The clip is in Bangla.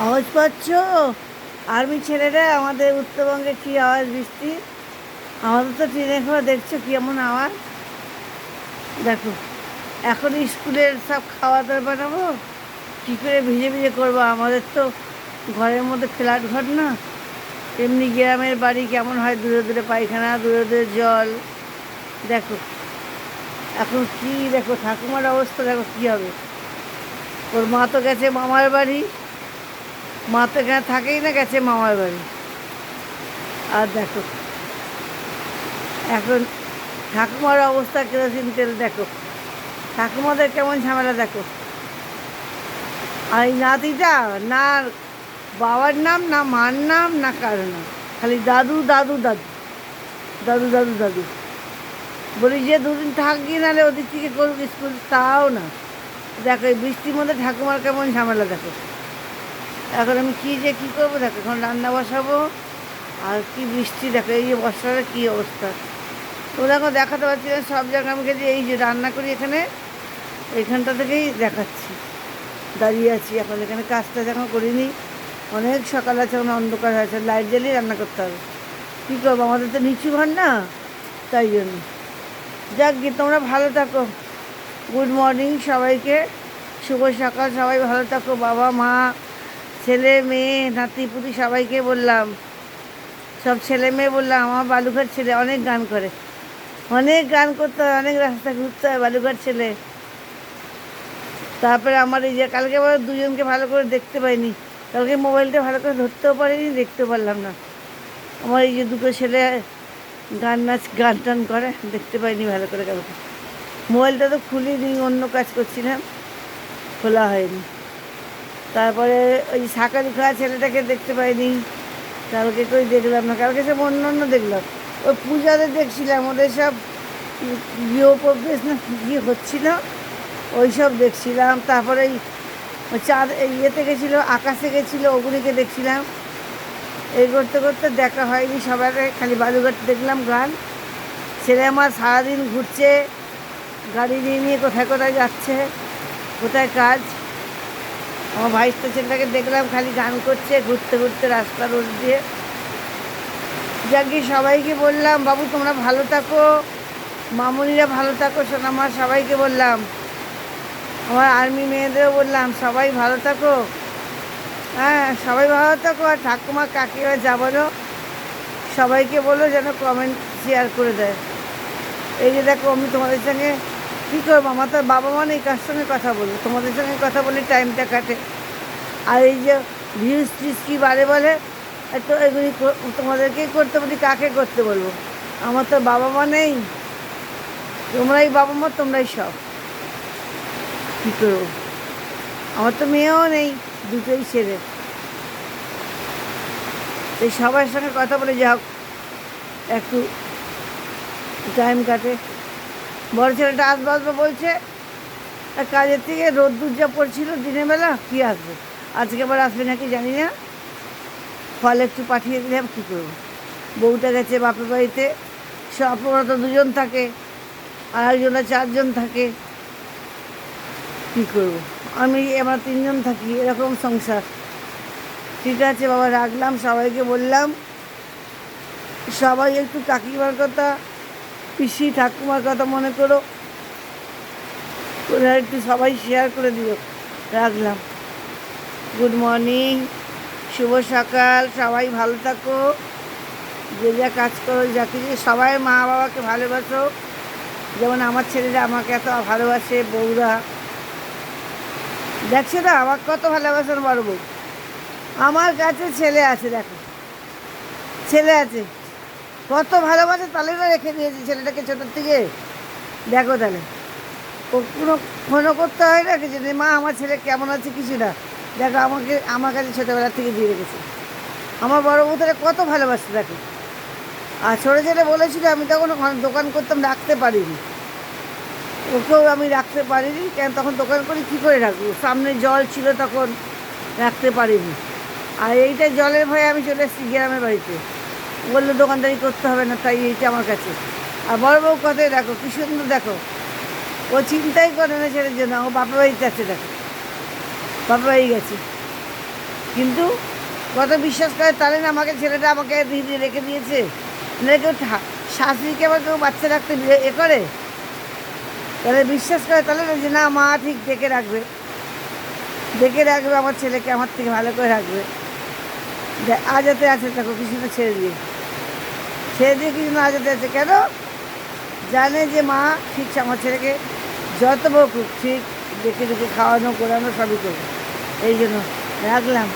আওয়াজ পাচ্ছ? আর্মি ছেলেরা আমাদের উত্তরবঙ্গে কী আওয়াজ বৃষ্টি। আমাদের তো ট্রেনে করে দেখছো কেমন আওয়াজ। দেখো, এখন স্কুলের সব খাওয়া দাওয়া বানাবো, কী করে ভিজে ভিজে করবো। আমাদের তো ঘরের মধ্যে ফ্ল্যাট ঘর না, এমনি গ্রামের বাড়ি কেমন হয়, দূরে দূরে পায়খানা, দূরে দূরে জল। দেখো এখন কি, দেখো ঠাকুমার অবস্থা দেখো কী হবে। ওর মা তো গেছে মামার বাড়ি, মা তো এখানে থাকেই না, গেছে মামার বাড়ি। আর দেখো এখন ঠাকুমার অবস্থা, কেরোসিন তেল দেখো, ঠাকুমাদের কেমন ঝামেলা দেখো। আর এই নাতিটা না বাবার নাম, না মার নাম, না কারো নাম, খালি দাদু দাদু দাদু দাদু দাদু দাদু। বলি যে দুদিন থাকি, নাহলে ওদিক থেকে করুক স্কুল, তাও না। দেখো এই বৃষ্টির মধ্যে ঠাকুমার কেমন ঝামেলা দেখো। এখন আমি কী করবো, দেখো এখন রান্না বসাবো। আর কি বৃষ্টি দেখো, এই যে বর্ষার কী অবস্থা। তোমরা এখন দেখাতে পারছি না সব জায়গায়, আমি গেছি এই যে রান্না করি এখানে, এইখানটা থেকেই দেখাচ্ছি। দাঁড়িয়ে আছি এখন এখানে, কাজটা এখন করিনি, অনেক সকাল আছে, এখন অন্ধকার হয়েছে, লাইট জ্বালিয়ে রান্না করতে হবে। কী করবো, আমাদের তো নিচু ঘর না, তাই জন্য। যাক গিয়ে তোমরা ভালো থাকো, গুড মর্নিং সবাইকে, শুভ সকাল, সবাই ভালো থাকো, বাবা মা ছেলে মেয়ে নাতি পুতি সবাইকে বললাম, সব ছেলে মেয়ে বললাম। আমার বালুঘাট ছেলে অনেক গান করে, অনেক গান করতে হয়, অনেক রাস্তা ঘুরতে হয়, বালুঘাট ছেলে। তারপরে আমার এই যে কালকে আবার দুজনকে ভালো করে দেখতে পাইনি, কালকে মোবাইলটা ভালো করে ধরতেও পারিনি, দেখতেও পারলাম না। আমার এই যে দুটো ছেলে গান টান করে, দেখতে পাইনি ভালো করে কালকে। মোবাইলটা তো খুলিনি, অন্য কাজ করছিলাম, খোলা হয়নি। তারপরে ওই সাকারি খাওয়া ছেলেটাকে দেখতে পাইনি, কালকে কই দেখলাম না, কালকে সব অন্য অন্য দেখলাম। ওই পূজাতে দেখছিলাম, ওদের সব গৃহপ্রবেশ না কী হচ্ছিল, ওই সব দেখছিলাম। তারপরে ওই চাঁদ ইয়েতে গেছিলো, আকাশে গেছিলো, ওগুলিকে দেখছিলাম। এই করতে করতে দেখা হয়নি সবাইকে, খালি বালুঘাট দেখলাম গান। ছেলে আমার সারাদিন ঘুরছে, গাড়ি নিয়ে নিয়ে কোথায় কোথায় যাচ্ছে, কোথায় কাজ। আমার ভাইস্তা ছেলেটাকে দেখলাম খালি গান করছে, ঘুরতে ঘুরতে রাস্তা রোড দিয়ে। যাকে সবাইকে বললাম, বাবু তোমরা ভালো থাকো, মামুনিরা ভালো থাকো, সোনামা সবাইকে বললাম, আমার আর্মি মেয়েদেরও বললাম সবাই ভালো থাকো। হ্যাঁ সবাই ভালো থাকো। আর ঠাকুমা কাকিরা যা বলো সবাইকে বলো যেন কমেন্ট শেয়ার করে দেয়। এই যে দেখো আমি তোমাদের সঙ্গে কী করবো, আমার তো বাবা মা নেই, কার সঙ্গে কথা বলবো, তোমাদের সঙ্গে কথা বলে টাইমটা কাটে। আর এই যে ভিউজ টিউজ কী বারে বলে, তো এগুলি তোমাদেরকেই করতে বলি, কাকে করতে বলবো। আমার তো বাবা মা নেই, তোমরাই বাবা মা, তোমরাই সব। কী করবো, আমার তো মেয়েও নেই, দুটোই ছেলে। এই সবার সঙ্গে কথা বলে যা হোক একটু টাইম কাটে। বড় ছেলেটা আসবো আসবো বলছে, আর কাজের থেকে রোদ্দুর যা পড়ছিল দিনের বেলা, কী আসবে, আজকে আবার আসবে নাকি জানি না। ফল একটু পাঠিয়ে দিলাম, কী করবো। বউটা গেছে বাপের বাড়িতে, সব ওরা তো দুজন থাকে, আর একজনে চারজন থাকে, কী করবো। আমরা তিনজন থাকি, এরকম সংসার। ঠিক আছে বাবা, রাখলাম, সবাইকে বললাম সবাই একটু কাকিমার কথা, পিসি ঠাকুমার কথা মনে করো, ওরা একটু সবাই শেয়ার করে দিও। রাখলাম, গুড মর্নিং, শুভ সকাল, সবাই ভালো থাকো, যে যা কাজ করো, যা কিছু সবাই মা বাবাকে ভালোবাসো, যেমন আমার ছেলেরা আমাকে এত ভালোবাসে, বউরা দেখছো না আমাকে কত ভালোবাসার বড় বউ। আমার কাছে ছেলে আছে, দেখো ছেলে আছে, কত ভালোবাসে, তাহলে না রেখে দিয়েছে ছেলেটাকে ছোটোর থেকে। দেখো তাহলে ও কোনো ফোনও করতে হয় না কিছু নেই, মা আমার ছেলে কেমন আছে কিছু না, দেখো আমার কাছে ছোটোবেলার থেকে দিয়ে রেখেছে। আমার বড় বউ তাহলে কত ভালোবাসে দেখো। আর ছোটো ছেলে বলেছিল, আমি তখন দোকান করতাম, রাখতে পারিনি, ওকেও আমি রাখতে পারিনি, কেন তখন দোকান করে কী করে রাখবো, সামনে জল ছিল তখন, রাখতে পারিনি। আর এইটা জলের ভয়ে আমি চলে এসেছি গ্রামের বাড়িতে, বললো দোকানদারি করতে হবে না, তাই এইটা আমার কাছে। আর বড় বউ কথাই দেখো কী সুন্দর, দেখো ও চিন্তাই করে না ছেলের জন্য, ও বাপের বাড়িতে আছে, দেখো বাপের বাড়ি গেছে, কিন্তু কত বিশ্বাস করে তাহলে না আমাকে ছেলেটা আমাকে দিয়ে রেখে দিয়েছে। নাহলে কেউ শাশুড়িকে আবার কেউ বাচ্চা রাখতে এ করে, তাহলে বিশ্বাস করে তাহলে না যে না মা ঠিক দেখে রাখবে, আমার ছেলেকে আমার থেকে ভালো করে রাখবে। আজাতে আছে দেখো কিছু না ছেড়ে দিয়ে কিছু না আজাতে আছে কেন, জানে যে মা ঠিক আমার ছেলেকে যত বকুক ঠিক দেখে খাওয়ানো করানো সবই করবে, এই জন্য রাখলাম।